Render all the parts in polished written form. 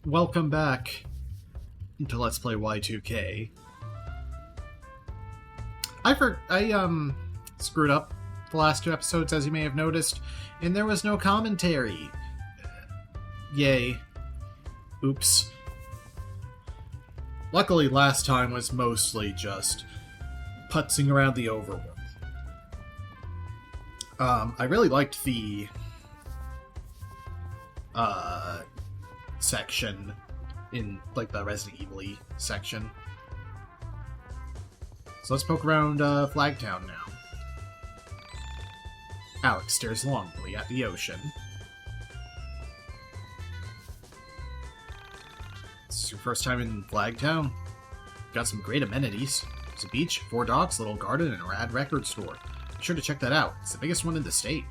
Welcome back to Let's Play Y2K. I screwed up the last two episodes, as you may have noticed, and there was no commentary. Yay. Oops. Luckily, last time was mostly just putzing around the overworld. I really liked the section in, like, the Resident Evil-y section. So let's poke around Flagtown now. Alex stares longingly at the ocean. This is your first time in Flagtown? Got some great amenities. There's a beach, 4 docks, a little garden, and a rad record store. Be sure to check that out. It's the biggest one in the state.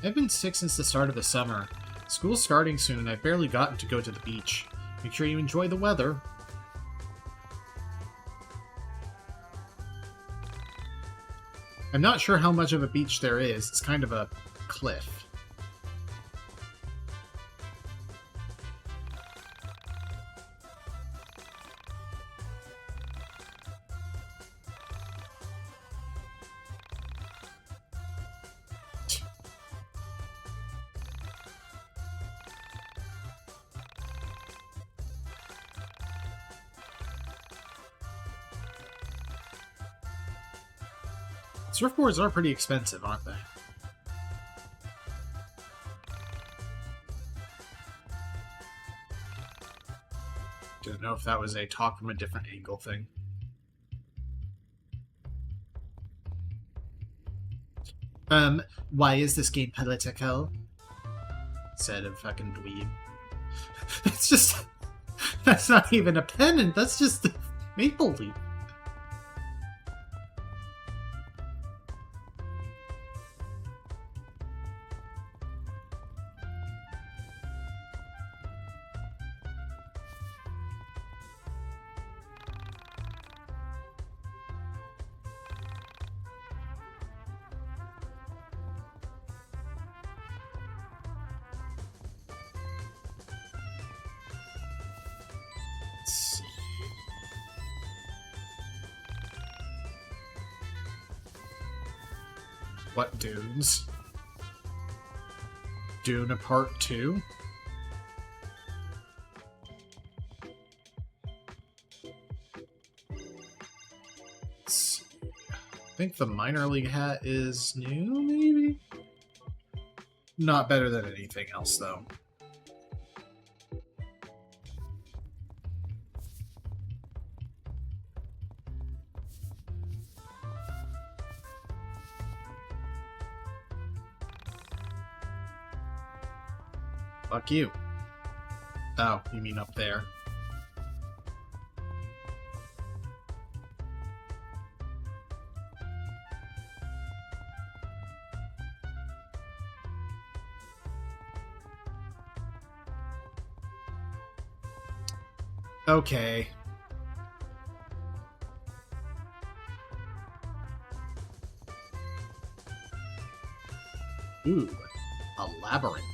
I've been sick since the start of the summer. School's starting soon and I've barely gotten to go to the beach. Make sure you enjoy the weather. I'm not sure how much of a beach there is. It's kind of a cliff. Surfboards are pretty expensive, aren't they? Didn't know if that was a talk from a different angle thing. Why is this game political? Said a fucking dweeb. It's just... That's not even a pennant, that's just a maple leaf. What dunes? Dune Part 2? Let's see. I think the minor league hat is new, maybe? Not better than anything else, though. Fuck you. Oh, you mean up there. Okay. Ooh, a labyrinth.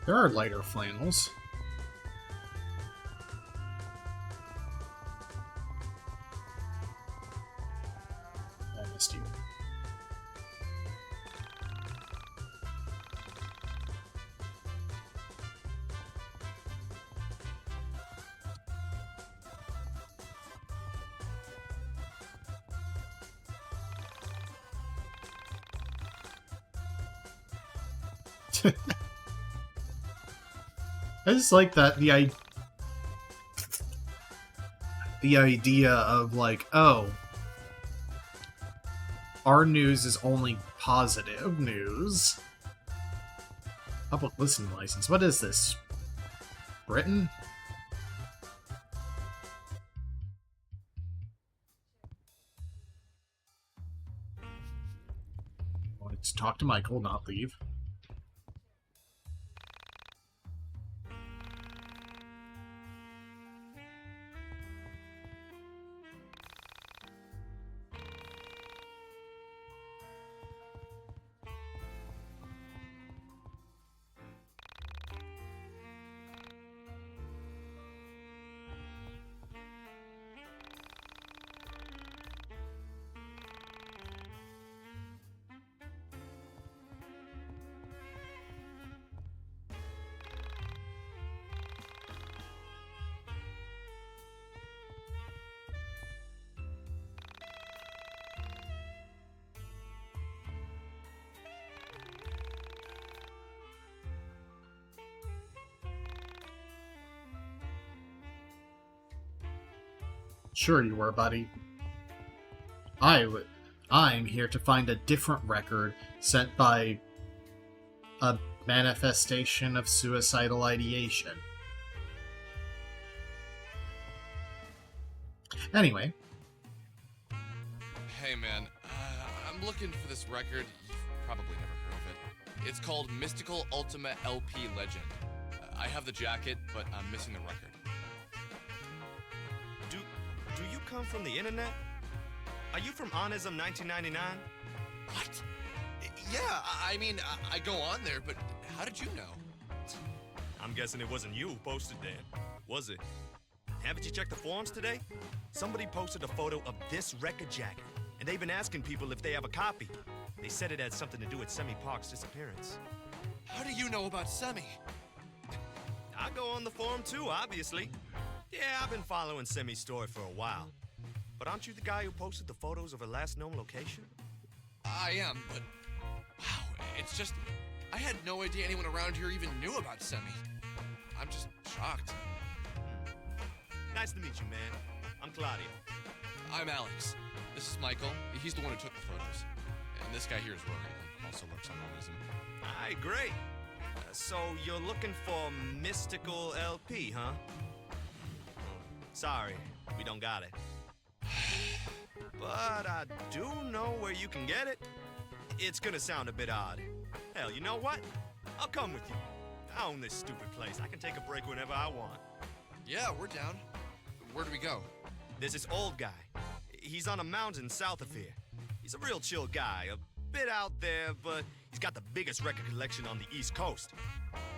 There are lighter flannels. I missed you. I just like that the idea of, like, oh, our news is only positive news. Public listening license. What is this? Britain? Let's talk to Michael, not leave. Sure you were, buddy. I'm here to find a different record sent by a manifestation of suicidal ideation. Anyway. Hey man, I'm looking for this record. You've probably never heard of it. It's called Mystical Ultima LP Legend. I have the jacket, but I'm missing the record. Do you come from the internet? Are you from Onism 1999? What? Yeah, I mean, I go on there, but how did you know? I'm guessing it wasn't you who posted that, was it? Haven't you checked the forums today? Somebody posted a photo of this record jacket, and they've been asking people if they have a copy. They said it had something to do with Semi Park's disappearance. How do you know about Semi? I go on the forum too, obviously. Yeah, I've been following Semi's story for a while. But aren't you the guy who posted the photos of her last known location? I am, but wow, it's just, I had no idea anyone around here even knew about Semi. I'm just shocked. Nice to meet you, man. I'm Claudio. I'm Alex. This is Michael. He's the one who took the photos. And this guy here is Rory, who also works on Onism. Alright, great. So you're looking for Mystical LP, huh? Sorry, we don't got it. But I do know where you can get it. It's gonna sound a bit odd. Hell, you know what? I'll come with you. I own this stupid place. I can take a break whenever I want. Yeah, we're down. Where do we go? There's this old guy. He's on a mountain south of here. He's a real chill guy, a bit out there, but he's got the biggest record collection on the East Coast.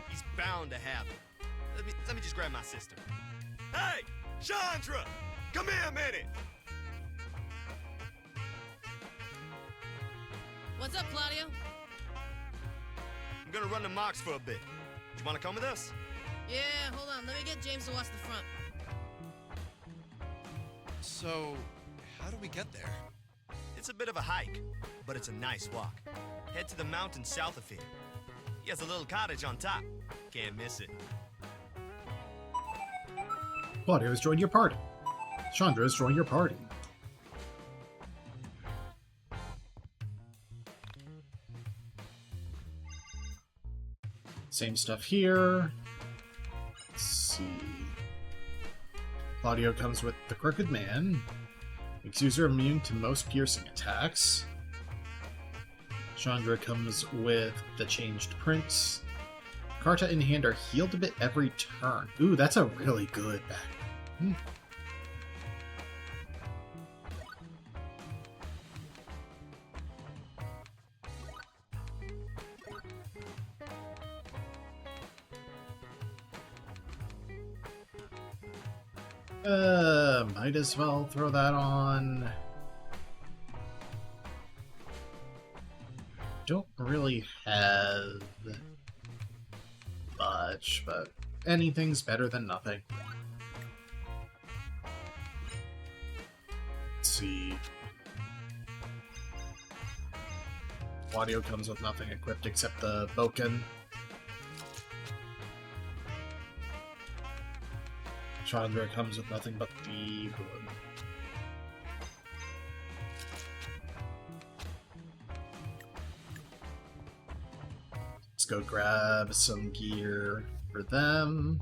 He's bound to have it. Let me just grab my sister. Hey, Chandra! Come here a minute! What's up, Claudio? I'm gonna run the marks for a bit. Do you wanna come with us? Yeah, hold on. Let me get James to watch the front. So, how do we get there? It's a bit of a hike, but it's a nice walk. Head to the mountain south of here. He has a little cottage on top. Can't miss it. Claudio has joined your party. Chandra has joined your party. Same stuff here. Let's see. Claudio comes with the Crooked Man. Makes user immune to most piercing attacks. Chandra comes with the Changed Prince. Karta in hand are healed a bit every turn. Ooh, that's a really good back. Might as well throw that on. Don't really have much, but anything's better than nothing. Let's see. Claudio comes with nothing equipped except the Boken. Chandra comes with nothing but the hood. Let's go grab some gear for them.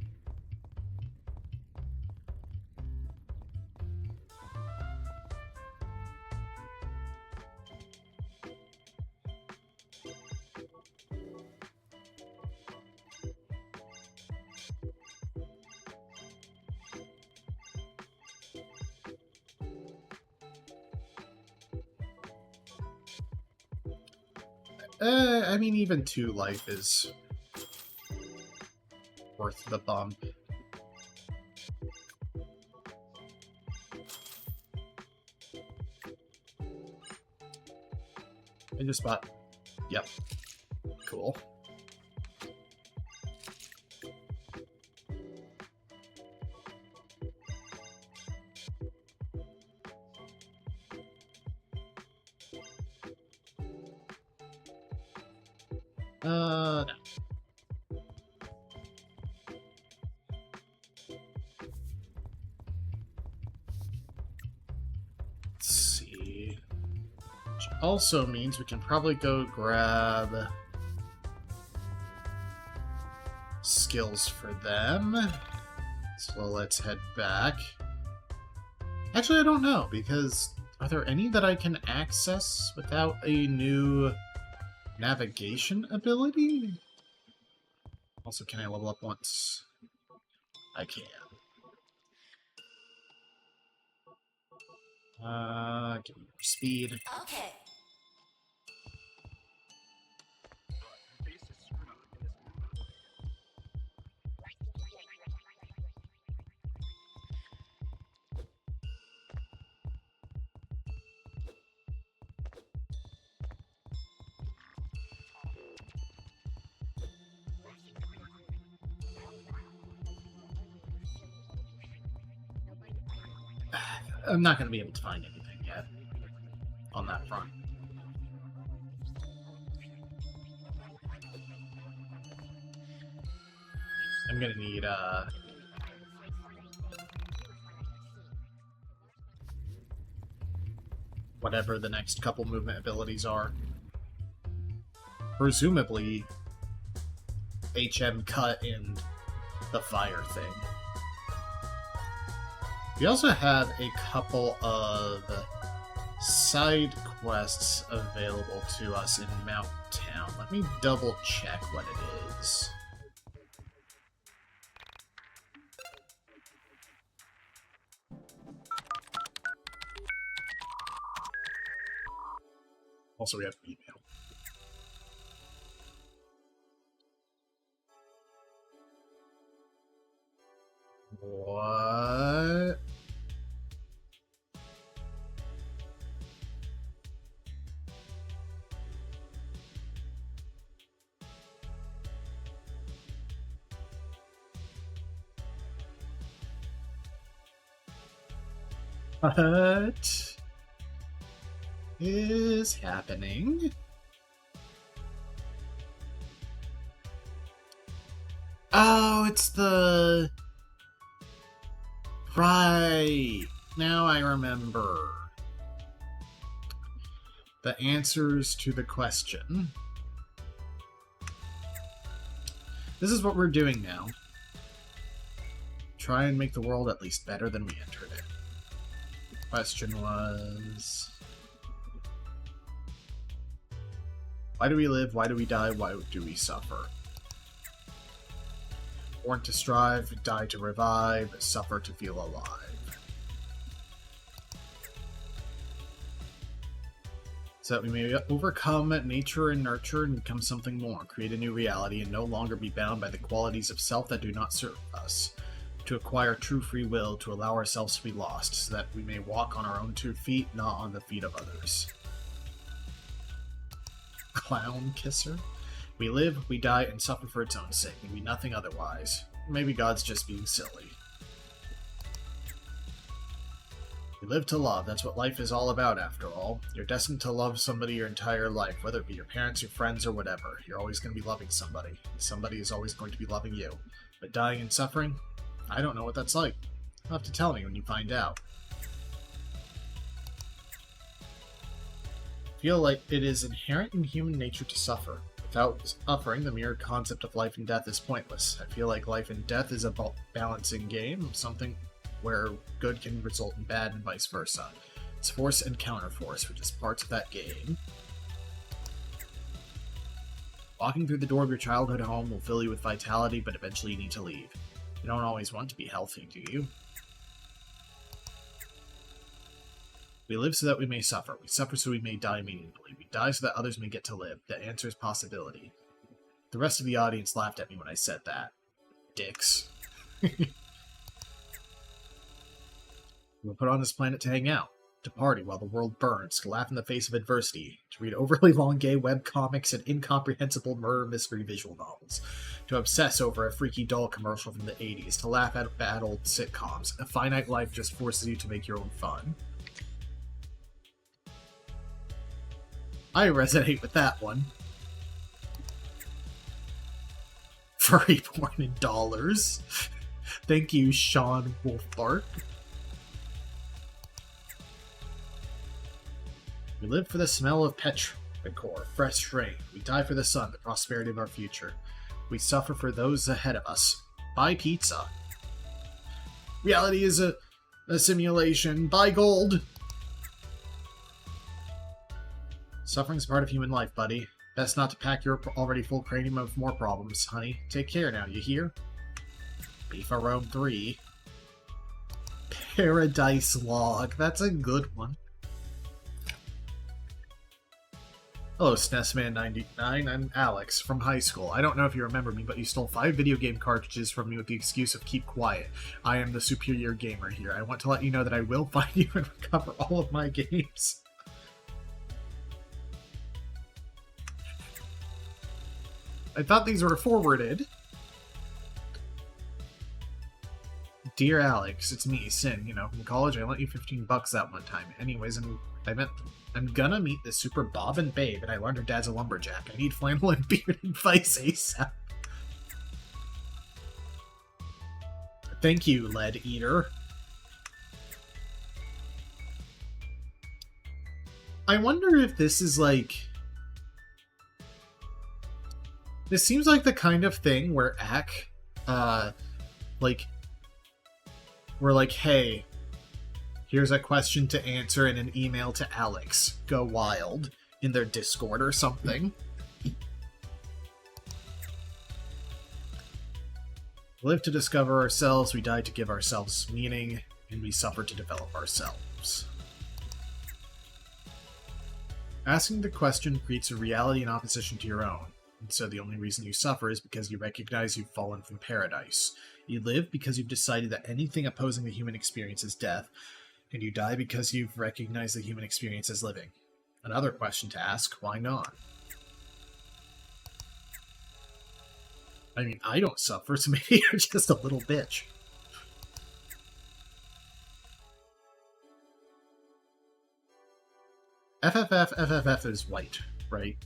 I mean, even 2 life is worth the bump. I just bought... Yep. Cool. No. Let's see. Which also means we can probably go grab skills for them. So let's head back. Actually, I don't know, because are there any that I can access without a new navigation ability? Also, can I level up once? I can. Give me more speed. Okay. I'm not going to be able to find anything yet on that front. I'm going to need, whatever the next couple movement abilities are. Presumably, HM cut and the fire thing. We also have a couple of side quests available to us in Mount Town. Let me double check what it is. Also, we have email. What? What is happening? Oh, it's the... Right. Now I remember. The answers to the question. This is what we're doing now. Try and make the world at least better than we entered it. The question was... Why do we live? Why do we die? Why do we suffer? Born to strive, die to revive, suffer to feel alive. So that we may overcome nature and nurture and become something more, create a new reality, and no longer be bound by the qualities of self that do not serve us. To acquire true free will, to allow ourselves to be lost, so that we may walk on our own 2 feet, not on the feet of others. Clown kisser? We live, we die, and suffer for its own sake, and be nothing otherwise. Maybe God's just being silly. We live to love, that's what life is all about after all. You're destined to love somebody your entire life, whether it be your parents, your friends, or whatever. You're always going to be loving somebody. Somebody is always going to be loving you. But dying and suffering? I don't know what that's like. You'll have to tell me when you find out. I feel like it is inherent in human nature to suffer. Without suffering, the mere concept of life and death is pointless. I feel like life and death is a balancing game, something where good can result in bad and vice versa. It's force and counterforce, which is parts of that game. Walking through the door of your childhood home will fill you with vitality, but eventually you need to leave. You don't always want to be healthy, do you? We live so that we may suffer. We suffer so we may die meaningfully. We die so that others may get to live. The answer is possibility. The rest of the audience laughed at me when I said that. Dicks. We were put on this planet to hang out, to party while the world burns, to laugh in the face of adversity, to read overly long gay web comics and incomprehensible murder mystery visual novels, to obsess over a freaky doll commercial from the 80s, to laugh at bad old sitcoms. A finite life just forces you to make your own fun. I resonate with that one. Furry porn in dollars. Thank you, Sean Wolfbart. We live for the smell of petrichor, fresh rain. We die for the sun, the prosperity of our future. We suffer for those ahead of us. Buy pizza. Reality is a simulation. Buy gold. Suffering's part of human life, buddy. Best not to pack your already full cranium of more problems, honey. Take care now, you hear? Beef Rome 3. Paradise Log. That's a good one. Hello, SNESman99. I'm Alex, from high school. I don't know if you remember me, but you stole 5 video game cartridges from me with the excuse of keep quiet. I am the superior gamer here. I want to let you know that I will find you and recover all of my games. I thought these were forwarded. Dear Alex, it's me, Sin. You know, from college, I lent you $15 that one time. Anyways, I'm gonna meet this super bobbin babe, and I learned her dad's a lumberjack. I need flannel and beard advice ASAP. Thank you, Lead Eater. I wonder if this is like... This seems like the kind of thing where we're like, hey, here's a question to answer in an email to Alex. Go wild. In their Discord or something. We live to discover ourselves, we die to give ourselves meaning, and we suffer to develop ourselves. Asking the question creates a reality in opposition to your own. And so the only reason you suffer is because you recognize you've fallen from paradise. You live because you've decided that anything opposing the human experience is death, and you die because you've recognized the human experience as living. Another question to ask, why not? I mean, I don't suffer, so maybe you're just a little bitch. FFF is white, right?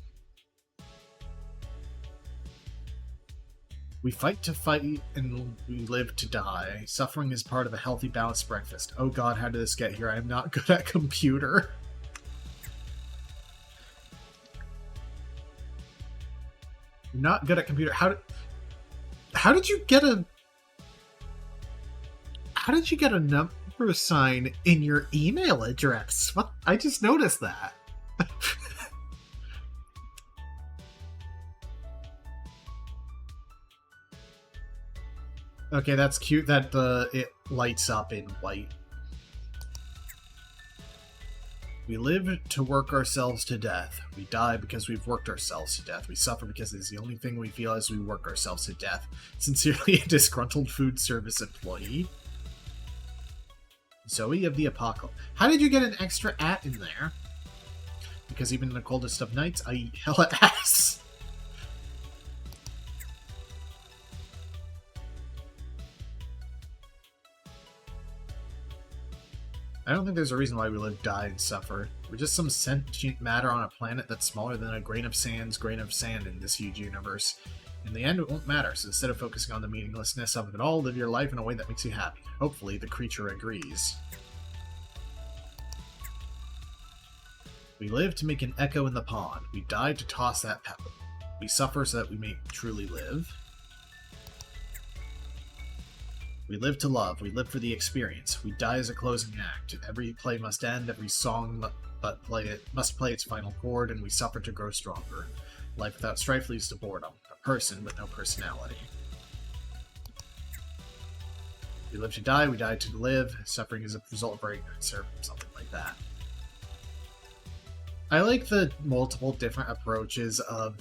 We fight to fight, and we live to die. Suffering is part of a healthy, balanced breakfast. Oh god, how did this get here? I am not good at computer. You're not good at computer. How did you get a... How did you get a number sign in your email address? What? I just noticed that. Okay, that's cute that it lights up in white. We live to work ourselves to death. We die because we've worked ourselves to death. We suffer because it's the only thing we feel as we work ourselves to death. Sincerely, a disgruntled food service employee. Zoe of the Apocalypse. How did you get an extra at in there? Because even in the coldest of nights, I eat hella ass. I don't think there's a reason why we live, die, and suffer. We're just some sentient matter on a planet that's smaller than a grain of sand in this huge universe. In the end, it won't matter, so instead of focusing on the meaninglessness of it all, live your life in a way that makes you happy. Hopefully, the creature agrees. We live to make an echo in the pond. We die to toss that pebble. We suffer so that we may truly live. We live to love. We live for the experience. We die as a closing act. Every play must end. Every song must play its final chord, and we suffer to grow stronger. Life without strife leads to boredom. A person, but no personality. We live to die. We die to live. Suffering is a result of our ignorance, or something like that. I like the multiple different approaches of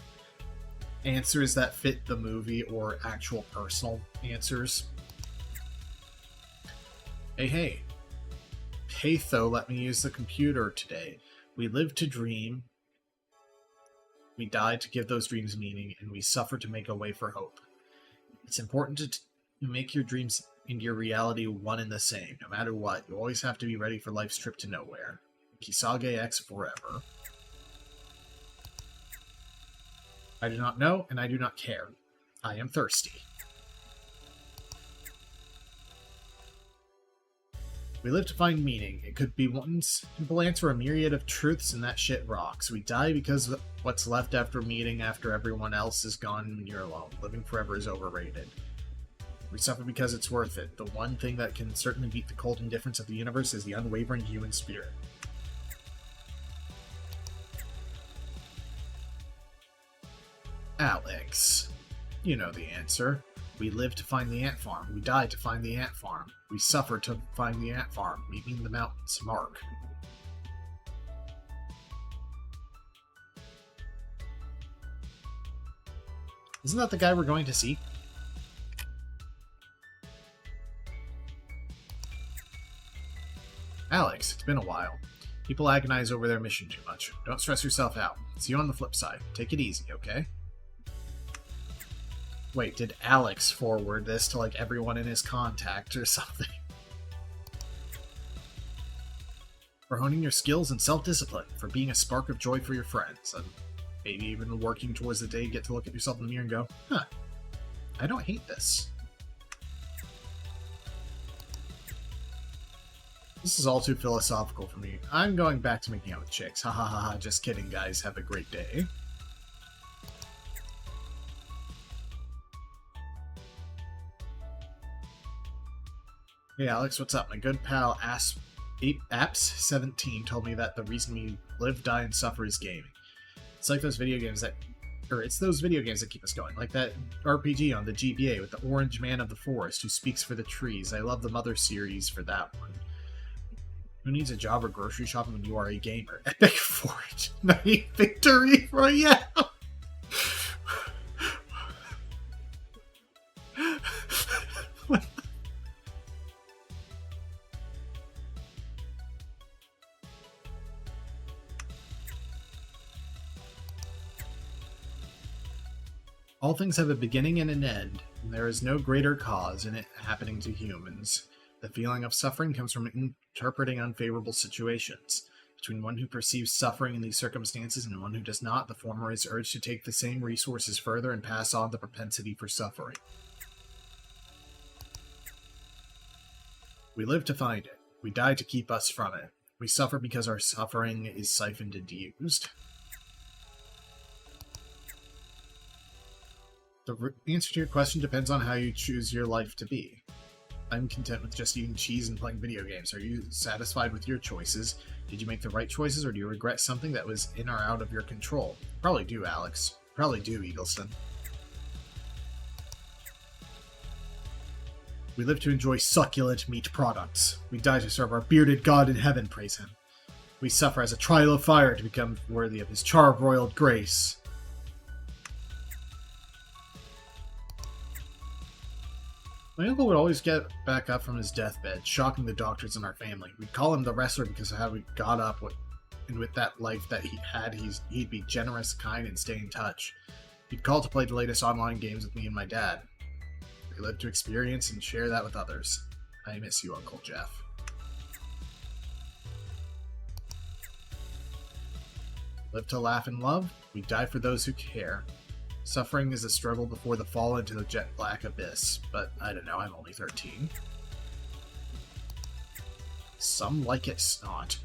answers that fit the movie or actual personal answers. Hey, Patho let me use the computer today. We live to dream. We die to give those dreams meaning, and we suffer to make a way for hope. It's important to make your dreams into your reality one and the same, no matter what. You always have to be ready for life's trip to nowhere. Kisage X forever. I do not know, and I do not care. I am thirsty. We live to find meaning. It could be one simple answer, a myriad of truths, and that shit rocks. We die because what's left after meeting after everyone else is gone and you're alone. Living forever is overrated. We suffer because it's worth it. The one thing that can certainly beat the cold indifference of the universe is the unwavering human spirit. Alex. You know the answer. We live to find the ant farm. We die to find the ant farm. We suffer to find the ant farm. Meet me in the mountains. Mark. Isn't that the guy we're going to see? Alex, it's been a while. People agonize over their mission too much. Don't stress yourself out. See you on the flip side. Take it easy, okay? Wait, did Alex forward this to, like, everyone in his contact or something? For honing your skills and self-discipline, for being a spark of joy for your friends, and maybe even working towards the day you get to look at yourself in the mirror and go, huh, I don't hate this. This is all too philosophical for me. I'm going back to making out with chicks. Ha ha ha ha, just kidding, guys. Have a great day. Hey Alex, what's up? My good pal Apps17 told me that the reason we live, die, and suffer is gaming. It's like those video games that... it's those video games that keep us going. Like that RPG on the GBA with the orange man of the forest who speaks for the trees. I love the Mother series for that one. Who needs a job or grocery shopping when you are a gamer? Epic Forge. Night Victory Royale! What? All things have a beginning and an end, and there is no greater cause in it happening to humans. The feeling of suffering comes from interpreting unfavorable situations. Between one who perceives suffering in these circumstances and one who does not, the former is urged to take the same resources further and pass on the propensity for suffering. We live to find it. We die to keep us from it. We suffer because our suffering is siphoned and used. The answer to your question depends on how you choose your life to be. I'm content with just eating cheese and playing video games. Are you satisfied with your choices? Did you make the right choices, or do you regret something that was in or out of your control? Probably do, Alex. Probably do, Eagleston. We live to enjoy succulent meat products. We die to serve our bearded God in heaven, praise him. We suffer as a trial of fire to become worthy of his charbroiled grace. My uncle would always get back up from his deathbed, shocking the doctors in our family. We'd call him the wrestler because of how he got up and with that life that he had, he'd be generous, kind, and stay in touch. He'd call to play the latest online games with me and my dad. We lived to experience and share that with others. I miss you, Uncle Jeff. Live to laugh and love. We die for those who care. Suffering is a struggle before the fall into the jet black abyss, but I don't know, I'm only 13. Some like it not.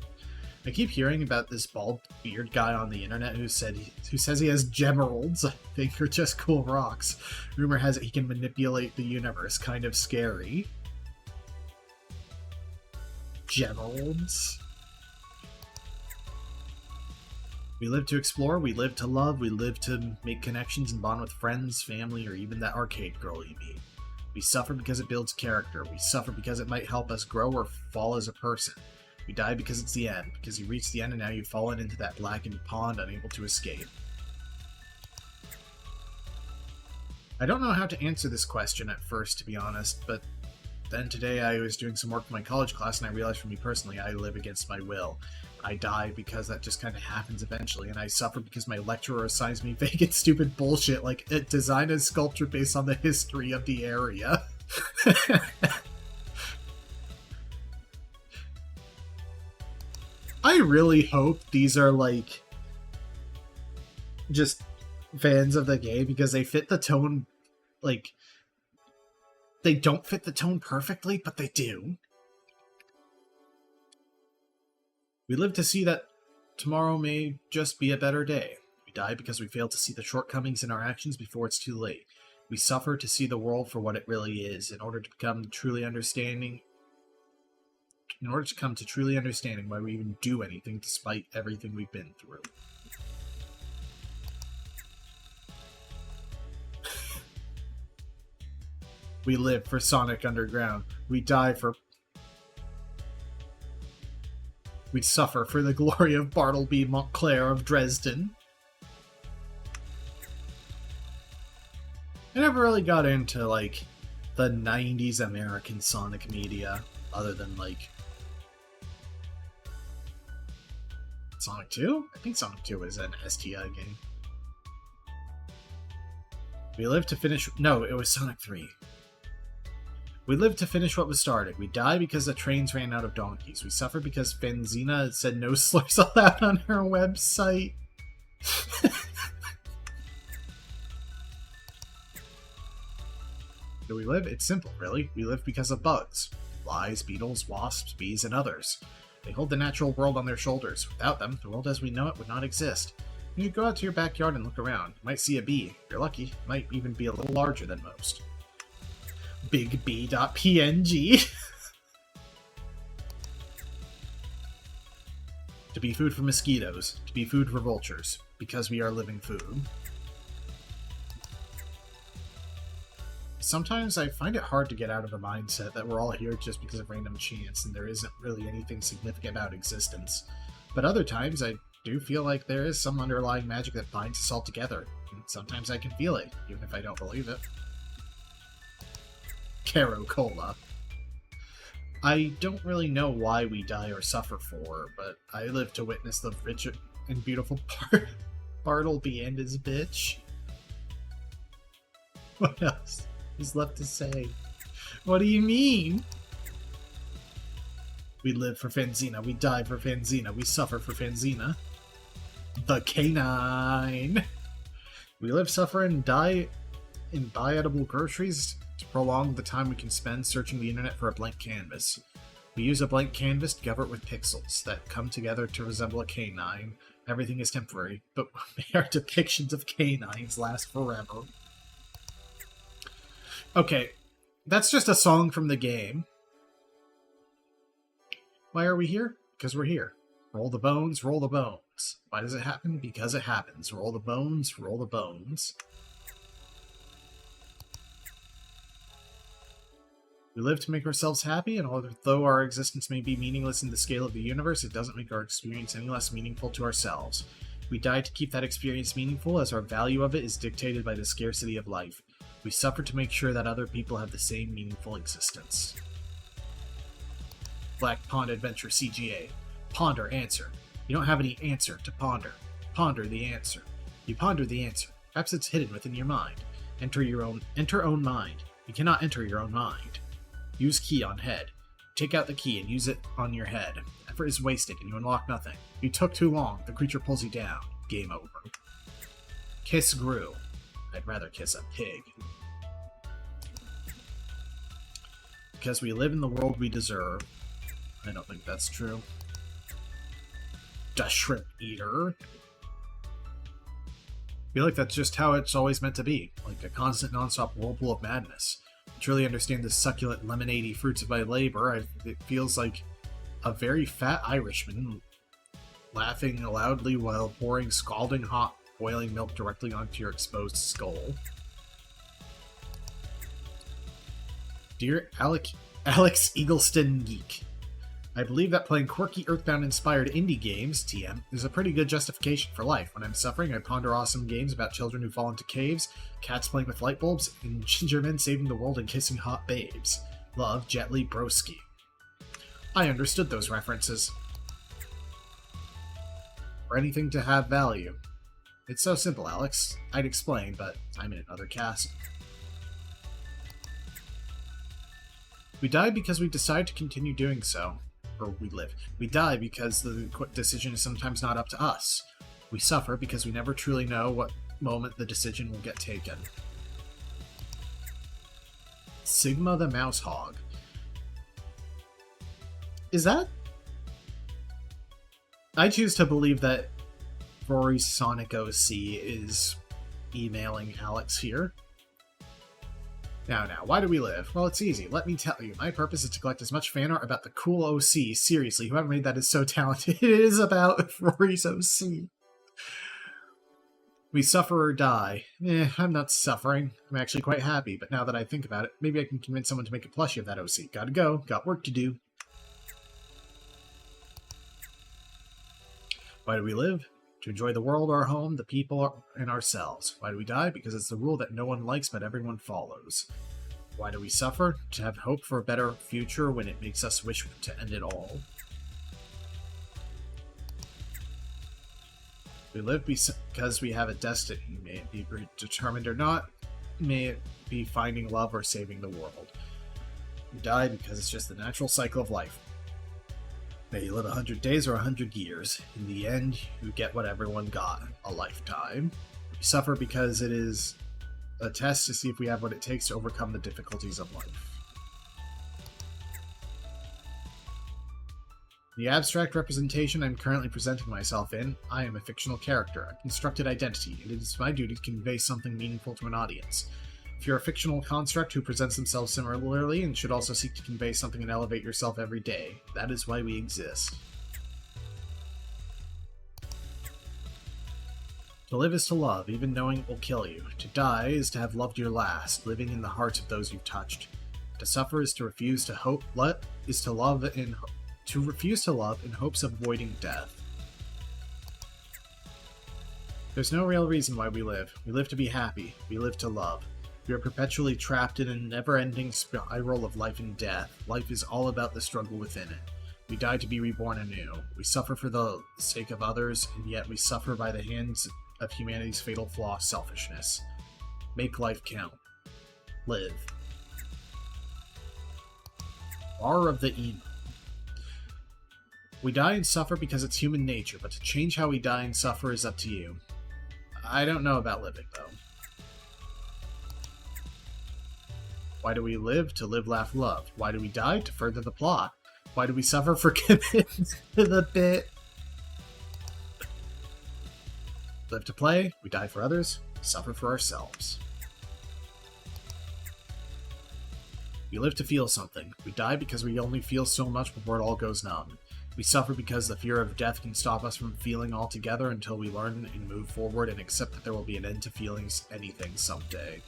I keep hearing about this bald beard guy on the internet who says he has gemeralds, I think, or just cool rocks. Rumor has it he can manipulate the universe. Kind of scary. Gemeralds. We live to explore, we live to love, we live to make connections and bond with friends, family, or even that arcade girl you meet. We suffer because it builds character. We suffer because it might help us grow or fall as a person. We die because it's the end, because you reach the end and now you've fallen into that blackened pond, unable to escape. I don't know how to answer this question at first, to be honest, but then today I was doing some work for my college class and I realized for me personally, I live against my will. I die because that just kind of happens eventually, and I suffer because my lecturer assigns me vague and stupid bullshit like design a sculpture based on the history of the area. I really hope these are, like, just fans of the game, because they fit the tone, like, they don't fit the tone perfectly, but they do. We live to see that tomorrow may just be a better day. We die because we fail to see the shortcomings in our actions before it's too late. We suffer to see the world for what it really is, in order to come to truly understanding why we even do anything despite everything we've been through. We live for Sonic Underground. We suffer for the glory of Bartleby Montclair of Dresden. I never really got into, like, the 90s American Sonic media, other than, like, Sonic 2? I think Sonic 2 is an STI game. We live to finish... No, it was Sonic 3. We live to finish what was started. We die because the trains ran out of donkeys. We suffer because Benzina said no slurs allowed on her website. Do we live? It's simple, really. We live because of bugs. Flies, beetles, wasps, bees, and others. They hold the natural world on their shoulders. Without them, the world as we know it would not exist. When you go out to your backyard and look around, you might see a bee. If you're lucky, it might even be a little larger than most. BigB.png. To be food for mosquitoes. To be food for vultures. Because we are living food. Sometimes I find it hard to get out of the mindset that we're all here just because of random chance and there isn't really anything significant about existence. But other times I do feel like there is some underlying magic that binds us all together. And sometimes I can feel it, even if I don't believe it. Caro Cola. I don't really know why we die or suffer for, but I live to witness the rich and beautiful Bartleby and his bitch. What else is left to say? What do you mean? We live for Fanzina, we die for Fanzina, we suffer for Fanzina. The canine! We live, suffer, and die and buy edible groceries to prolong the time we can spend searching the internet for a blank canvas. We use a blank canvas to cover it with pixels that come together to resemble a canine. Everything is temporary, but may our depictions of canines last forever. Okay, that's just a song from the game. Why are we here? Because we're here. Roll the bones, roll the bones. Why does it happen? Because it happens. Roll the bones, roll the bones. We live to make ourselves happy, and although our existence may be meaningless in the scale of the universe, it doesn't make our experience any less meaningful to ourselves. We die to keep that experience meaningful, as our value of it is dictated by the scarcity of life. We suffer to make sure that other people have the same meaningful existence. Black Pond Adventure CGA. Ponder answer. You don't have any answer to ponder. Ponder the answer. You ponder the answer. Perhaps it's hidden within your mind. Enter own mind. You cannot enter your own mind. Use key on head. Take out the key and use it on your head. Effort is wasted and you unlock nothing. You took too long. The creature pulls you down. Game over. Kiss Gru. I'd rather kiss a pig. Because we live in the world we deserve. I don't think that's true. a shrimp eater. I feel like that's just how it's always meant to be, like a constant non-stop whirlpool of madness. To truly understand the succulent lemonade-y fruits of my labor, it feels like a very fat Irishman laughing loudly while pouring scalding hot boiling milk directly onto your exposed skull. Dear Alex Eagleston Geek, I believe that playing quirky Earthbound-inspired indie games, TM, is a pretty good justification for life. When I'm suffering, I ponder awesome games about children who fall into caves, cats playing with light bulbs, and ginger men saving the world and kissing hot babes. Love, Jetly Broski. I understood those references. For anything to have value. It's so simple, Alex. I'd explain, but I'm in another cast. We die because we decide to continue doing so. Or we live. We die because the decision is sometimes not up to us. We suffer because we never truly know what moment the decision will get taken. Sigma the Mouse Hog. Is that? I choose to believe that Rory Sonic OC is emailing Alex here. Now, why do we live? Well, it's easy. Let me tell you. My purpose is to collect as much fan art about the cool OC. Seriously, whoever made that is so talented. It is about Rory's OC. We suffer or die. I'm not suffering. I'm actually quite happy, but now that I think about it, maybe I can convince someone to make a plushie of that OC. Gotta go. Got work to do. Why do we live? To enjoy the world, our home, the people, and ourselves. Why do we die? Because it's the rule that no one likes but everyone follows. Why do we suffer? To have hope for a better future when it makes us wish to end it all. We live because we have a destiny, may it be determined or not, may it be finding love or saving the world. We die because it's just the natural cycle of life. May you live 100 days or 100 years. In the end, you get what everyone got, a lifetime. We suffer because it is a test to see if we have what it takes to overcome the difficulties of life. The abstract representation I'm currently presenting myself in, I am a fictional character, a constructed identity, and it is my duty to convey something meaningful to an audience. If you're a fictional construct who presents themselves similarly and should also seek to convey something and elevate yourself every day, that is why we exist. To live is to love, even knowing it will kill you. To die is to have loved your last, living in the hearts of those you've touched. To suffer is to refuse to hope. To refuse to love in hopes of avoiding death. There's no real reason why we live. We live to be happy. We live to love. We are perpetually trapped in a never-ending spiral of life and death. Life is all about the struggle within it. We die to be reborn anew. We suffer for the sake of others, and yet we suffer by the hands of humanity's fatal flaw, selfishness. Make life count. Live. Bar of the Emo. We die and suffer because it's human nature, but to change how we die and suffer is up to you. I don't know about living, though. Why do we live? To live, laugh, love. Why do we die? To further the plot. Why do we suffer? For commitment to the bit. Live to play. We die for others. We suffer for ourselves. We live to feel something. We die because we only feel so much before it all goes numb. We suffer because the fear of death can stop us from feeling altogether until we learn and move forward and accept that there will be an end to feelings anything someday.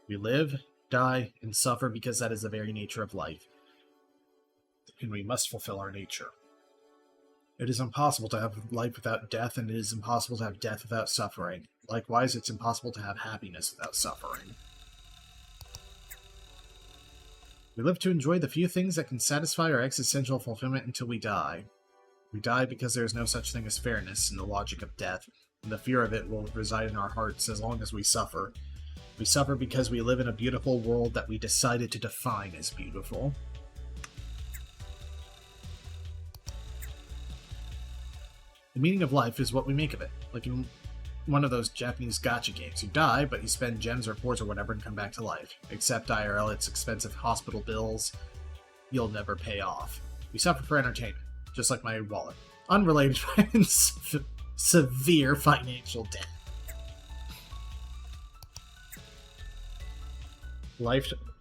We live, die, and suffer because that is the very nature of life. And we must fulfill our nature. It is impossible to have life without death, and it is impossible to have death without suffering. Likewise, it's impossible to have happiness without suffering. We live to enjoy the few things that can satisfy our existential fulfillment until we die. We die because there is no such thing as fairness in the logic of death, and the fear of it will reside in our hearts as long as we suffer. We suffer because we live in a beautiful world that we decided to define as beautiful. The meaning of life is what we make of it. Like in one of those Japanese gacha games. You die, but you spend gems or cores or whatever and come back to life. Except IRL, it's expensive hospital bills you'll never pay off. We suffer for entertainment, just like my wallet. Unrelated to severe financial debt.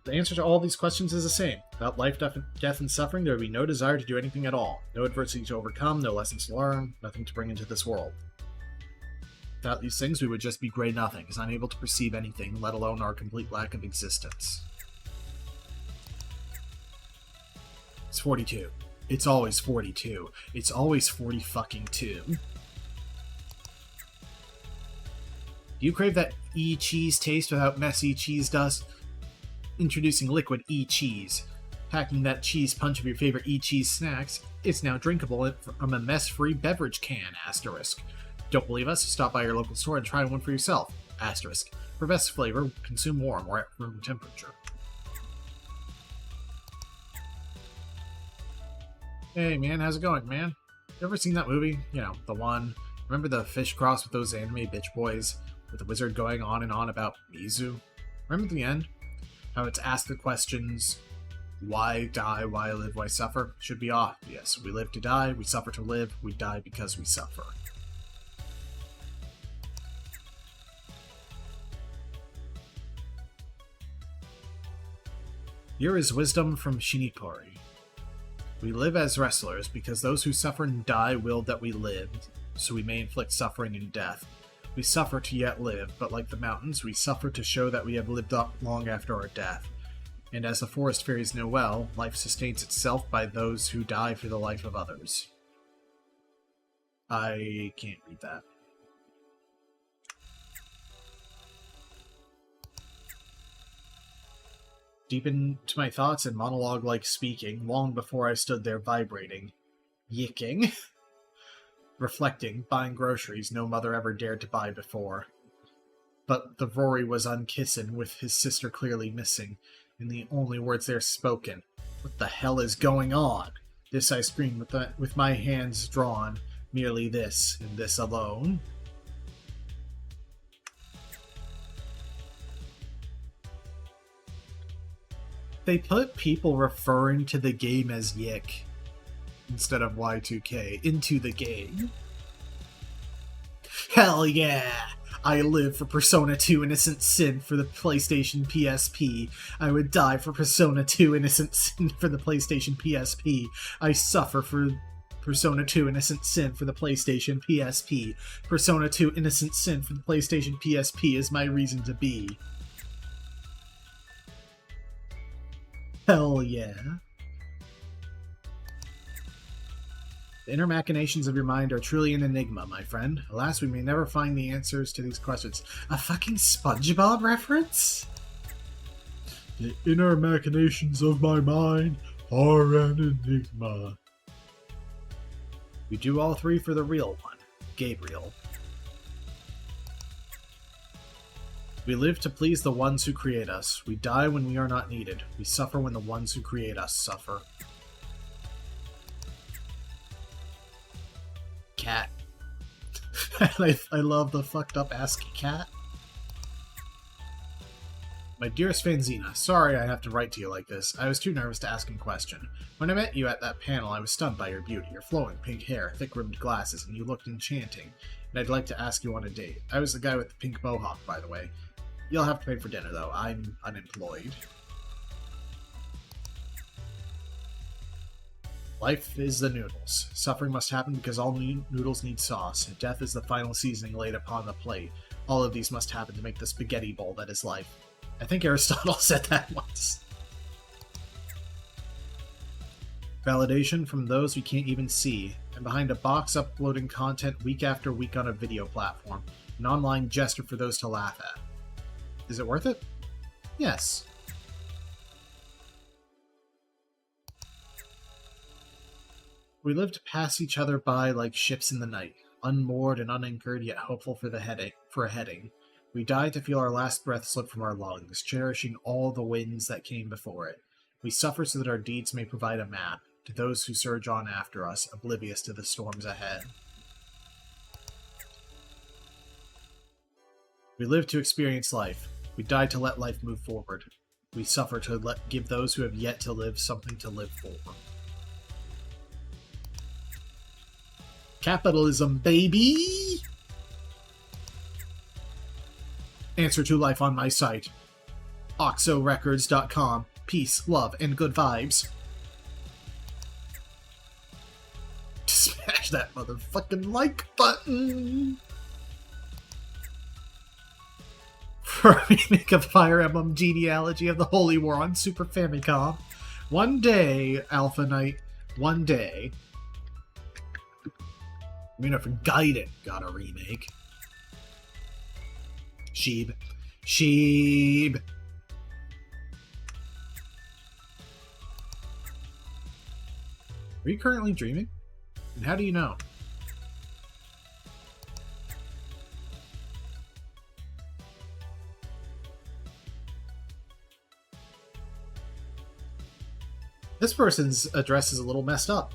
The answer to all these questions is the same. Without life, death, and suffering, there would be no desire to do anything at all. No adversity to overcome, no lessons to learn, nothing to bring into this world. Without these things, we would just be gray nothings, unable to perceive anything, let alone our complete lack of existence. It's 42. It's always 42. It's always 40 fucking 2. Do you crave that e-cheese taste without messy cheese dust? Introducing liquid e-cheese. Packing that cheese punch of your favorite e-cheese snacks, it's now drinkable from a mess-free beverage can, asterisk. Don't believe us? Stop by your local store and try one for yourself, asterisk. For best flavor, consume warm or at room temperature. Hey man, how's it going, man? You ever seen that movie? You know, the one. Remember the fish cross with those anime bitch boys? With the wizard going on and on about Mizu? Remember at the end? How it's asked the questions, why die, why live, why suffer? Should be obvious. We live to die, we suffer to live, we die because we suffer. Here is wisdom from Shinipori. We live as wrestlers because those who suffer and die willed that we lived, so we may inflict suffering and death. We suffer to yet live, but like the mountains, we suffer to show that we have lived up long after our death. And as the forest fairies know well, life sustains itself by those who die for the life of others. I can't read that. Deep into my thoughts and monologue-like speaking, long before I stood there vibrating, yicking, reflecting, buying groceries no mother ever dared to buy before. But the Rory was unkissing, with his sister clearly missing, and the only words there spoken, "What the hell is going on?" This I screamed with my hands drawn, merely this, and this alone. They put people referring to the game as YIIK instead of Y2K into the game. Hell yeah! I live for Persona 2 Innocent Sin for the PlayStation PSP. I would die for Persona 2 Innocent Sin for the PlayStation PSP. I suffer for Persona 2 Innocent Sin for the PlayStation PSP. Persona 2 Innocent Sin for the PlayStation PSP is my reason to be. Hell yeah. The inner machinations of your mind are truly an enigma, my friend. Alas, we may never find the answers to these questions. A fucking SpongeBob reference? The inner machinations of my mind are an enigma. We do all three for the real one, Gabriel. We live to please the ones who create us. We die when we are not needed. We suffer when the ones who create us suffer. Cat. I love the fucked up ASCII cat. My dearest Fanzina, sorry I have to write to you like this. I was too nervous to ask a question. When I met you at that panel, I was stunned by your beauty, your flowing pink hair, thick-rimmed glasses, and you looked enchanting. And I'd like to ask you on a date. I was the guy with the pink mohawk, by the way. You'll have to pay for dinner, though. I'm unemployed. Life is the noodles. Suffering must happen because all noodles need sauce. And death is the final seasoning laid upon the plate. All of these must happen to make the spaghetti bowl that is life. I think Aristotle said that once. Validation from those we can't even see, and behind a box uploading content week after week on a video platform. An online gesture for those to laugh at. Is it worth it? Yes. We live to pass each other by like ships in the night, unmoored and unanchored, yet hopeful for a heading. We die to feel our last breath slip from our lungs, cherishing all the winds that came before it. We suffer so that our deeds may provide a map to those who surge on after us, oblivious to the storms ahead. We live to experience life. We die to let life move forward. We suffer to give those who have yet to live something to live for. Capitalism, baby! Answer to life on my site. OxoRecords.com. Peace, love, and good vibes. Smash that motherfucking like button! For a remake of Fire Emblem Genealogy of the Holy War on Super Famicom. One day, Alpha Knight, one day. I mean, if Gaiden got a remake. Sheeb. Sheeb! Are you currently dreaming? And how do you know? This person's address is a little messed up.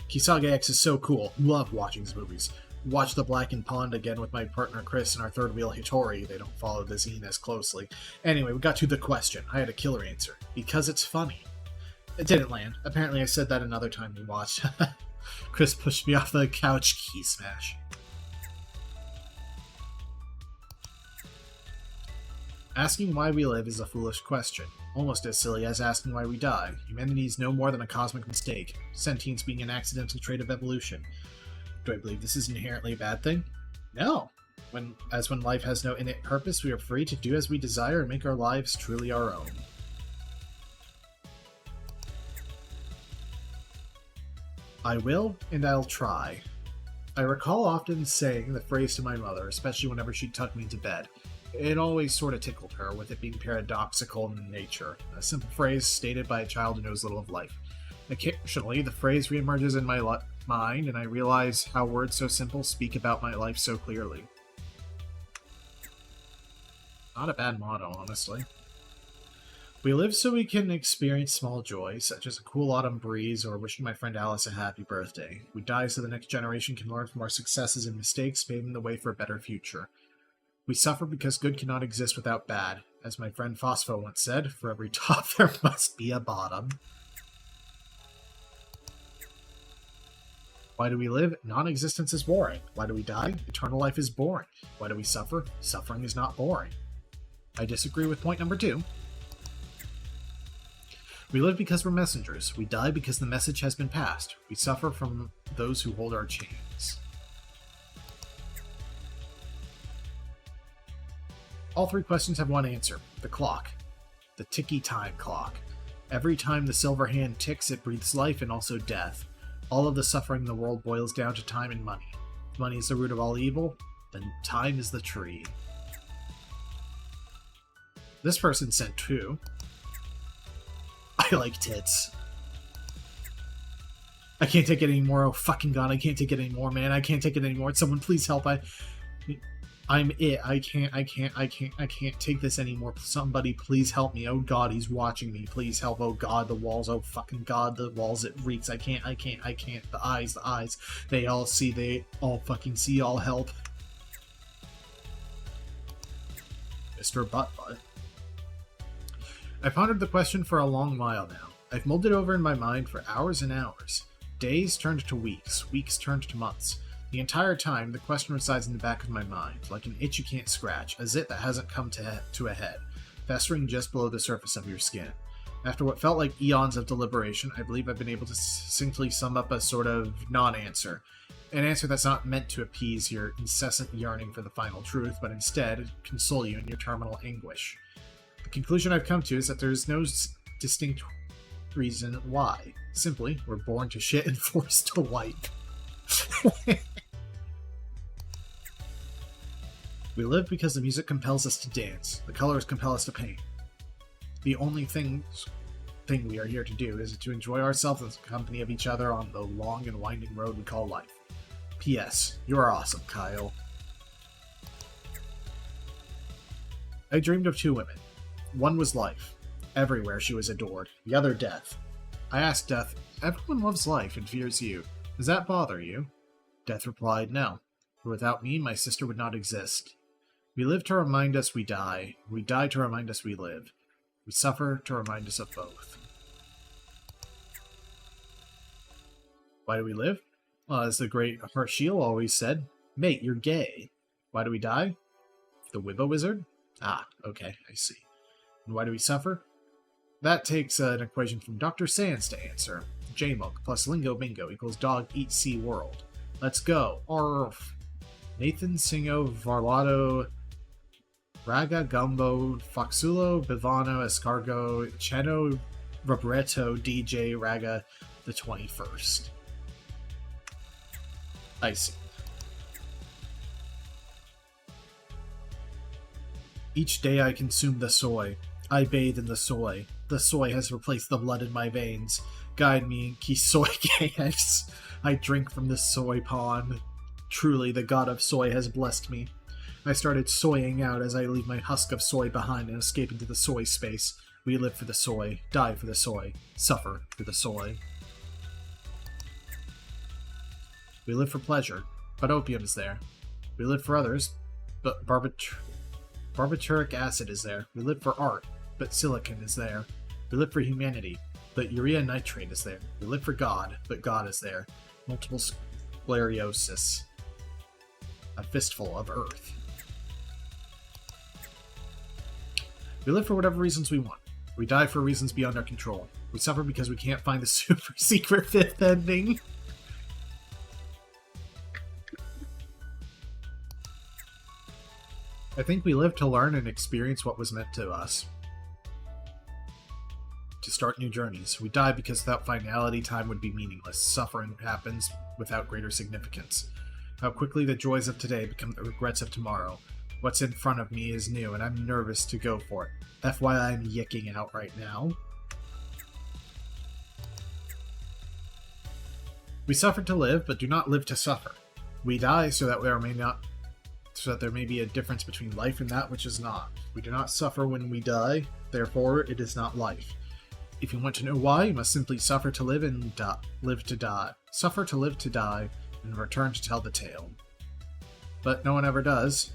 Kisage X is so cool. Love watching his movies. Watch The Blackened Pond again with my partner Chris and our third wheel Hitori. They don't follow the zine as closely. Anyway, we got to the question. I had a killer answer. Because it's funny. It didn't land. Apparently I said that another time we watched. Chris pushed me off the couch. Key smash. Asking why we live is a foolish question. Almost as silly as asking why we die. Humanity is no more than a cosmic mistake. Sentience being an accidental trait of evolution. Do I believe this is inherently a bad thing? No. When life has no innate purpose, we are free to do as we desire and make our lives truly our own. I will, and I'll try. I recall often saying the phrase to my mother, especially whenever she'd tuck me into bed. It always sort of tickled her, with it being paradoxical in nature. A simple phrase stated by a child who knows little of life. Occasionally, the phrase reemerges in my mind, and I realize how words so simple speak about my life so clearly. Not a bad motto, honestly. We live so we can experience small joys, such as a cool autumn breeze or wishing my friend Alice a happy birthday. We die so the next generation can learn from our successes and mistakes, paving the way for a better future. We suffer because good cannot exist without bad. As my friend Phospho once said, for every top there must be a bottom. Why do we live? Non-existence is boring. Why do we die? Eternal life is boring. Why do we suffer? Suffering is not boring. I disagree with point number 2. We live because we're messengers. We die because the message has been passed. We suffer from those who hold our chains. All 3 questions have one answer. The clock. The ticky time clock. Every time the silver hand ticks, it breathes life and also death. All of the suffering in the world boils down to time and money. If money is the root of all evil, then time is the tree. This person sent 2. I like tits. I can't take it anymore. Oh fucking god, I can't take it anymore, man. I can't take it anymore. Someone please help. I'm it. I can't take this anymore. Somebody please help me. Oh god, he's watching me. Please help. Oh god, the walls. Oh fucking god, the walls. It reeks. I can't. The eyes. They all see. They all fucking see. All help. Mr. Butt. I pondered the question for a long while now. I've mulled it over in my mind for hours and hours. Days turned to weeks. Weeks turned to months. The entire time, the question resides in the back of my mind, like an itch you can't scratch, a zit that hasn't come to a head, festering just below the surface of your skin. After what felt like eons of deliberation, I believe I've been able to succinctly sum up a sort of non-answer. An answer that's not meant to appease your incessant yearning for the final truth, but instead console you in your terminal anguish. The conclusion I've come to is that there is no distinct reason why. Simply, we're born to shit and forced to wipe. We live because the music compels us to dance. The colors compel us to paint. The only thing we are here to do is to enjoy ourselves in the company of each other on the long and winding road we call life. P.S. You are awesome, Kyle. I dreamed of 2 women. One was life. Everywhere she was adored. The other death. I asked Death, everyone loves life and fears you. Does that bother you? Death replied, no. For without me, my sister would not exist. We live to remind us we die. We die to remind us we live. We suffer to remind us of both. Why do we live? Well, as the great Herschel always said, mate, you're gay. Why do we die? The Wibba Wizard? Ah, okay, I see. And why do we suffer? That takes an equation from Dr. Sands to answer. JMOC plus Lingo Bingo equals Dog Eat Sea World. Let's go. Arf. Nathan Singo Varlado Raga Gumbo Foxulo Bivano Escargo Cheno Robreto DJ Raga the 21st. I see. Each day I consume the soy. I bathe in the soy. The soy has replaced the blood in my veins. Guide me, Kisoy Games. I drink from the soy pond. Truly, the god of soy has blessed me. I started soying out as I leave my husk of soy behind and escape into the soy space. We live for the soy, die for the soy, suffer for the soy. We live for pleasure, but opium is there. We live for others, but barbituric acid is there. We live for art, but silicon is there. We live for humanity, but urea nitrate is there. We live for God, but God is there. Multiple sclerosis. A fistful of earth. We live for whatever reasons we want. We die for reasons beyond our control. We suffer because we can't find the super secret fifth ending. I think we live to learn and experience what was meant to us. To start new journeys. We die because without finality, time would be meaningless. Suffering happens without greater significance. How quickly the joys of today become the regrets of tomorrow. What's in front of me is new, and I'm nervous to go for it. That's why I'm yicking out right now. We suffer to live, but do not live to suffer. We die so that there may be a difference between life and that which is not. We do not suffer when we die, therefore it is not life. If you want to know why, you must simply suffer to live and live to die. Suffer to live to die, and return to tell the tale. But no one ever does,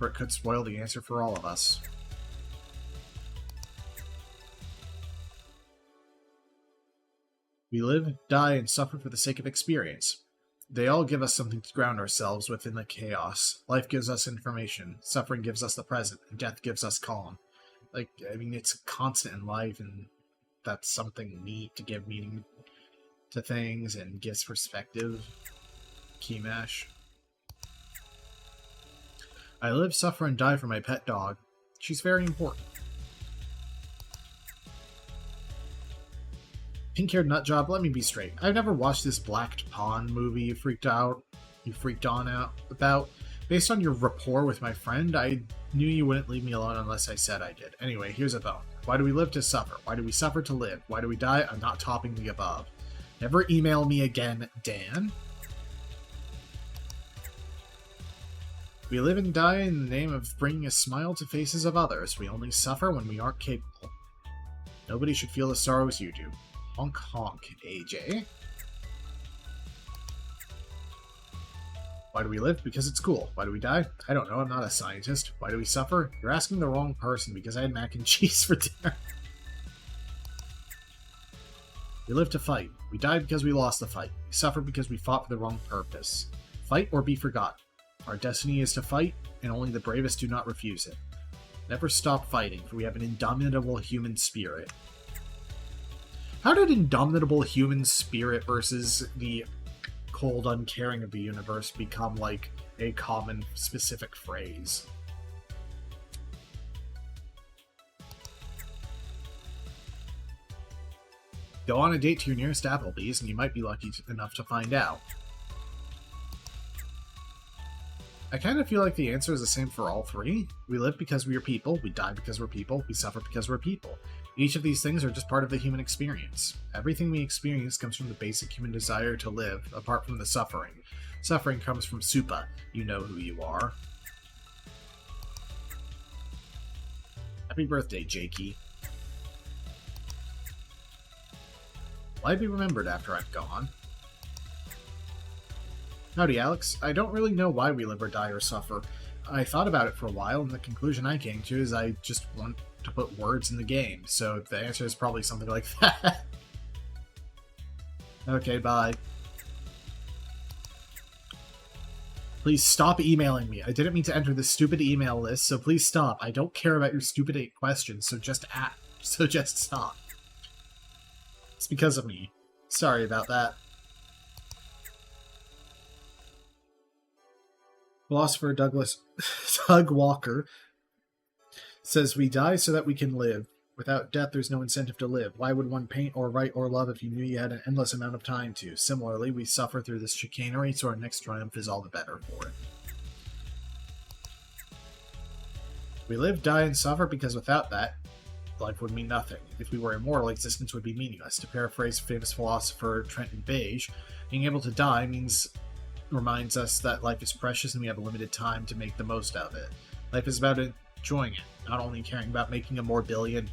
or it could spoil the answer for all of us. We live, die, and suffer for the sake of experience. They all give us something to ground ourselves within the chaos. Life gives us information, suffering gives us the present, and death gives us calm. It's constant in life, and that's something neat to give meaning to things and gives perspective. Keymash. I live, suffer, and die for my pet dog. She's very important. Pink-haired nutjob, let me be straight. I've never watched this Black Pawn movie you freaked on out about. Based on your rapport with my friend, I knew you wouldn't leave me alone unless I said I did. Anyway, here's a thought. Why do we live to suffer? Why do we suffer to live? Why do we die? I'm not topping the above. Never email me again, Dan. We live and die in the name of bringing a smile to faces of others. We only suffer when we aren't capable. Nobody should feel the sorrows you do. Honk honk, AJ. Why do we live? Because it's cool. Why do we die? I don't know, I'm not a scientist. Why do we suffer? You're asking the wrong person because I had mac and cheese for dinner. We live to fight. We die because we lost the fight. We suffer because we fought for the wrong purpose. Fight or be forgotten. Our destiny is to fight, and only the bravest do not refuse it. Never stop fighting, for we have an indomitable human spirit. How did indomitable human spirit versus the cold uncaring of the universe become, like, a common specific phrase? Go on a date to your nearest Applebee's, and you might be lucky enough to find out. I kind of feel like the answer is the same for all three. We live because we are people, we die because we're people, we suffer because we're people. Each of these things are just part of the human experience. Everything we experience comes from the basic human desire to live, apart from the suffering. Suffering comes from Supa. You know who you are. Happy birthday, Jakey. Will I be remembered after I'm gone? Howdy, Alex. I don't really know why we live or die or suffer. I thought about it for a while, and the conclusion I came to is I just want to put words in the game, so the answer is probably something like that. Okay, bye. Please stop emailing me. I didn't mean to enter this stupid email list, so please stop. I don't care about your stupid 8 questions, so just stop. It's because of me. Sorry about that. Philosopher Doug Walker says, we die so that we can live. Without death, there's no incentive to live. Why would one paint or write or love if you knew you had an endless amount of time to? Similarly, we suffer through this chicanery, so our next triumph is all the better for it. We live, die, and suffer because without that, life would mean nothing. If we were immortal, existence would be meaningless. To paraphrase famous philosopher Trenton Beige, being able to die reminds us that life is precious and we have a limited time to make the most of it. Life is about enjoying it, not only caring about making $1 more billion.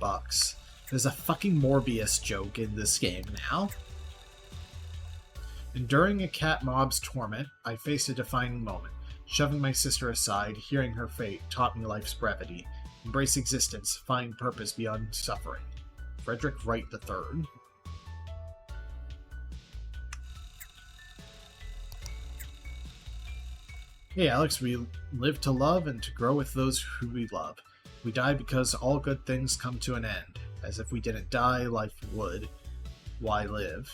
There's a fucking Morbius joke in this game now. Enduring a cat mob's torment, I faced a defining moment. Shoving my sister aside, hearing her fate taught me life's brevity. Embrace existence, find purpose beyond suffering. Frederick Wright III. Hey Alex, we live to love and to grow with those who we love. We die because all good things come to an end. As if we didn't die, life would. Why live?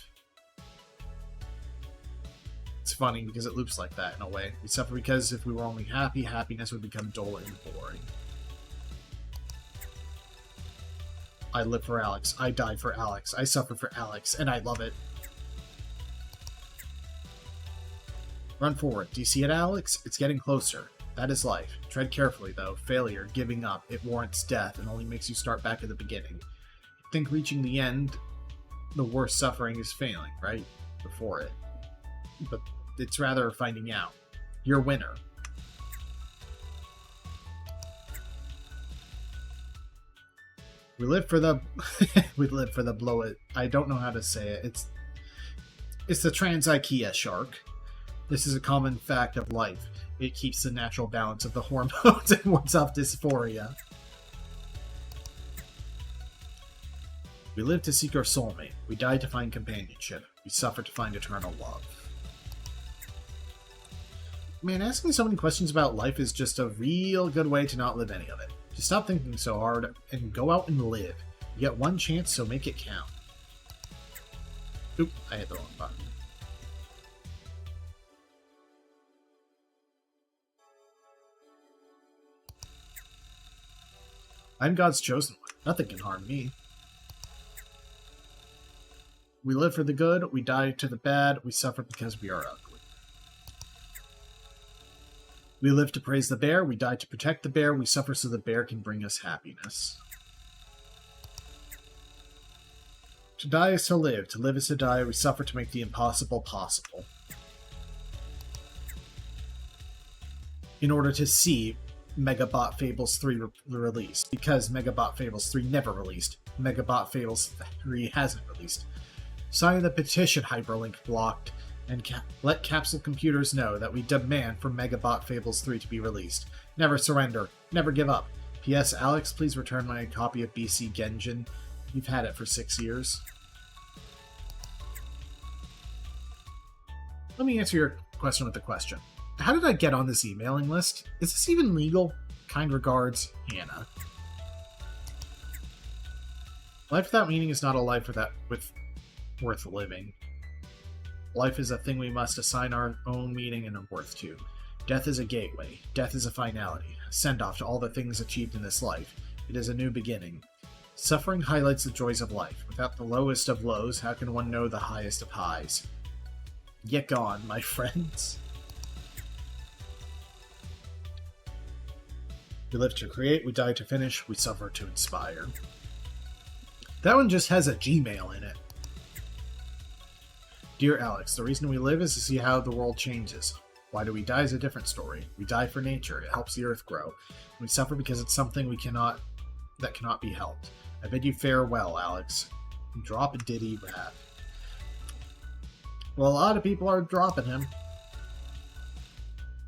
It's funny because it loops like that in a way. We suffer because if we were only happy, happiness would become dull and boring. I live for Alex. I die for Alex. I suffer for Alex, and I love it. Run forward. Do you see it, Alex? It's getting closer. That is life. Tread carefully, though. Failure, giving up, it warrants death and only makes you start back at the beginning. You think reaching the end, the worst suffering is failing, right? Before it. But it's rather finding out. You're a winner. We live for the we live for the blow it. I don't know how to say it. It's the trans IKEA shark. This is a common fact of life. It keeps the natural balance of the hormones and wards off dysphoria. We live to seek our soulmate. We die to find companionship. We suffer to find eternal love. Man, asking so many questions about life is just a real good way to not live any of it. Just stop thinking so hard and go out and live. You get one chance, so make it count. Oop, I hit the wrong button. I'm God's chosen one. Nothing can harm me. We live for the good, we die to the bad, we suffer because we are ugly. We live to praise the bear, we die to protect the bear, we suffer so the bear can bring us happiness. To die is to live is to die, we suffer to make the impossible possible. In order to see Megabot Fables 3 released, because Megabot Fables 3 never released. Megabot Fables 3 hasn't released. Sign the petition hyperlink blocked, and let Capsule Computers know that we demand for Megabot Fables 3 to be released. Never surrender. Never give up. P.S. Alex, please return my copy of BC Genjin. You've had it for 6 years. Let me answer your question with a question. How did I get on this emailing list? Is this even legal? Kind regards, Hannah. Life without meaning is not a life worth living. Life is a thing we must assign our own meaning and worth to. Death is a gateway. Death is a finality. A send-off to all the things achieved in this life. It is a new beginning. Suffering highlights the joys of life. Without the lowest of lows, how can one know the highest of highs? YIIK on, my friends. We live to create, we die to finish, we suffer to inspire. That one just has a Gmail in it. Dear Alex, the reason we live is to see how the world changes. Why do we die is a different story. We die for nature, it helps the earth grow. We suffer because it's something that cannot be helped. I bid you farewell, Alex. Drop a Diddy rap. Well, a lot of people are dropping him.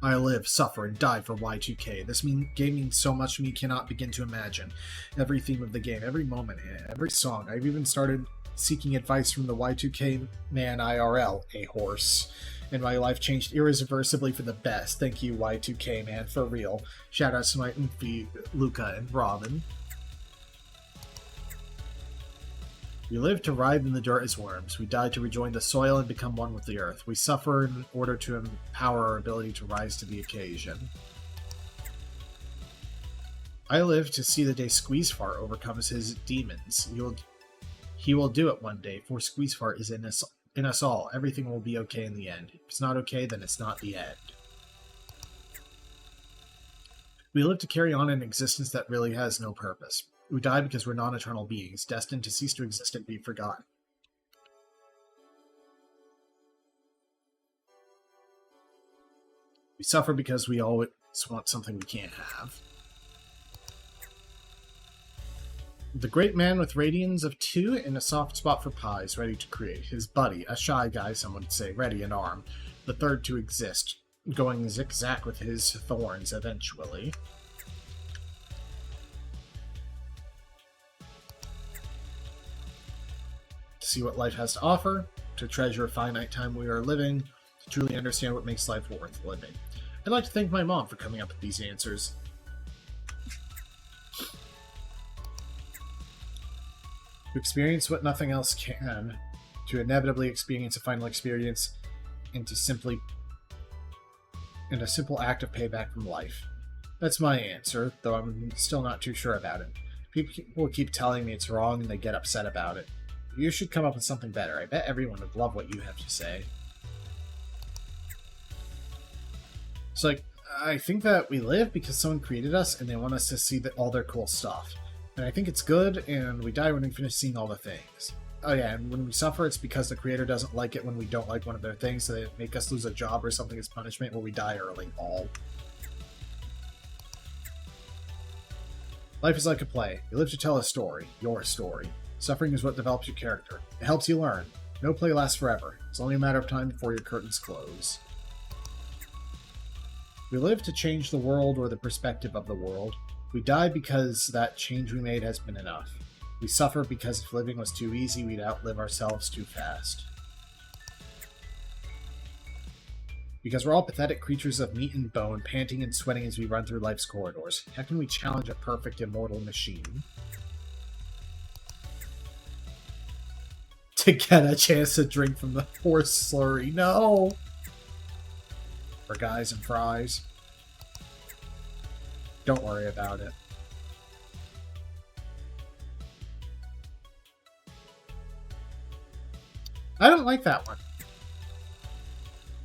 I live, suffer, and die for Y2K. This game means so much to me, cannot begin to imagine. Every theme of the game, every moment, every song. I've even started seeking advice from the Y2K man IRL, a horse. And my life changed irreversibly for the best. Thank you, Y2K man, for real. Shout out to my Oomfie, Luca, and Robin. We live to writhe in the dirt as worms. We die to rejoin the soil and become one with the earth. We suffer in order to empower our ability to rise to the occasion. I live to see the day Squeezefart overcomes his demons. He will do it one day, for Squeezefart is in us all. Everything will be okay in the end. If it's not okay, then it's not the end. We live to carry on an existence that really has no purpose. We die because we're non-eternal beings, destined to cease to exist and be forgotten. We suffer because we always want something we can't have. The great man with radians of 2 and a soft spot for pies, ready to create. His buddy, a shy guy, some would say, ready and armed. The third to exist, going zigzag with his thorns eventually. To see what life has to offer, to treasure a finite time we are living, to truly understand what makes life worth living. I'd like to thank my mom for coming up with these answers. To experience what nothing else can, to inevitably experience a final experience, and a simple act of payback from life. That's my answer, though I'm still not too sure about it. People keep telling me it's wrong and they get upset about it. You should come up with something better. I bet everyone would love what you have to say. It's like, I think that we live because someone created us and they want us to see all their cool stuff. And I think it's good, and we die when we finish seeing all the things. Oh yeah, and when we suffer, it's because the creator doesn't like it when we don't like one of their things, so they make us lose a job or something as punishment, or we die early. All. Life is like a play. You live to tell a story. Your story. Suffering is what develops your character. It helps you learn. No play lasts forever. It's only a matter of time before your curtains close. We live to change the world or the perspective of the world. We die because that change we made has been enough. We suffer because if living was too easy, we'd outlive ourselves too fast. Because we're all pathetic creatures of meat and bone, panting and sweating as we run through life's corridors. How can we challenge a perfect, immortal machine? To get a chance to drink from the horse slurry. No! For guys and fries. Don't worry about it. I don't like that one.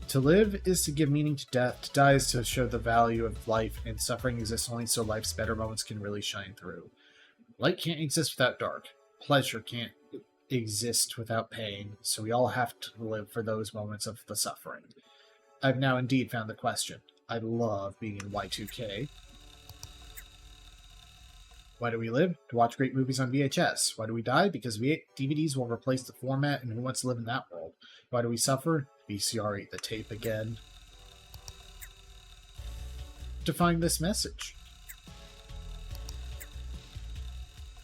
To live is to give meaning to death. To die is to show the value of life, and suffering exists only so life's better moments can really shine through. Light can't exist without dark. Pleasure can't exist without pain, so we all have to live for those moments of the suffering. I've now indeed found the question. I love being in Y2K. Why do we live? To watch great movies on VHS. Why do we die? Because DVDs will replace the format, and who wants to live in that world? Why do we suffer? VCR ate the tape again. To find this message.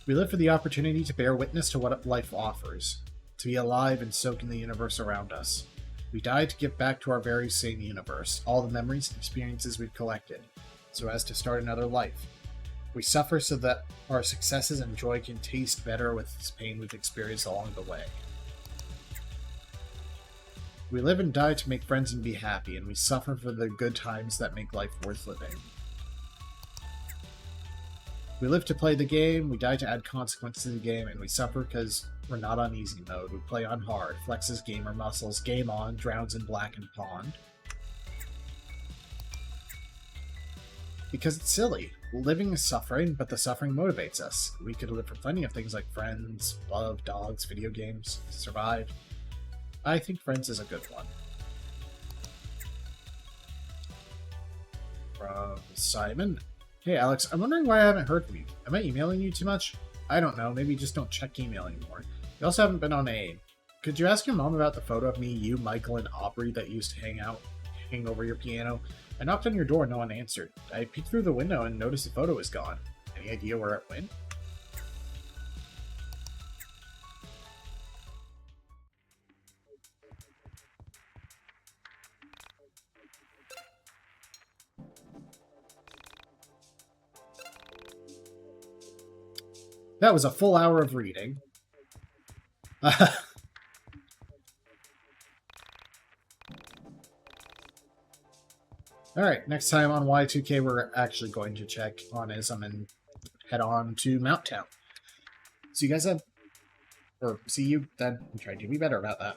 We live for the opportunity to bear witness to what life offers. To be alive and soak in the universe around us. We die to give back to our very same universe, all the memories and experiences we've collected, so as to start another life. We suffer so that our successes and joy can taste better with this pain we've experienced along the way. We live and die to make friends and be happy, and we suffer for the good times that make life worth living. We live to play the game, we die to add consequences to the game, and we suffer because we're not on easy mode. We play on hard, flexes gamer muscles, game on, drowns in blackened pond. Because it's silly. Living is suffering, but the suffering motivates us. We could live for plenty of things like friends, love, dogs, video games, survive. I think Friends is a good one. From Simon. Hey Alex, I'm wondering why I haven't heard from you. Am I emailing you too much? I don't know, maybe you just don't check email anymore. You also haven't been on AIM. Could you ask your mom about the photo of me, you, Michael, and Aubrey that used to hang over your piano? I knocked on your door, no one answered. I peeked through the window and noticed the photo was gone. Any idea where it went? That was a full hour of reading. Alright, next time on Y2K, we're actually going to check on ISM and head on to Mount Town. See you guys then. Or see you then. I'm trying to be better about that.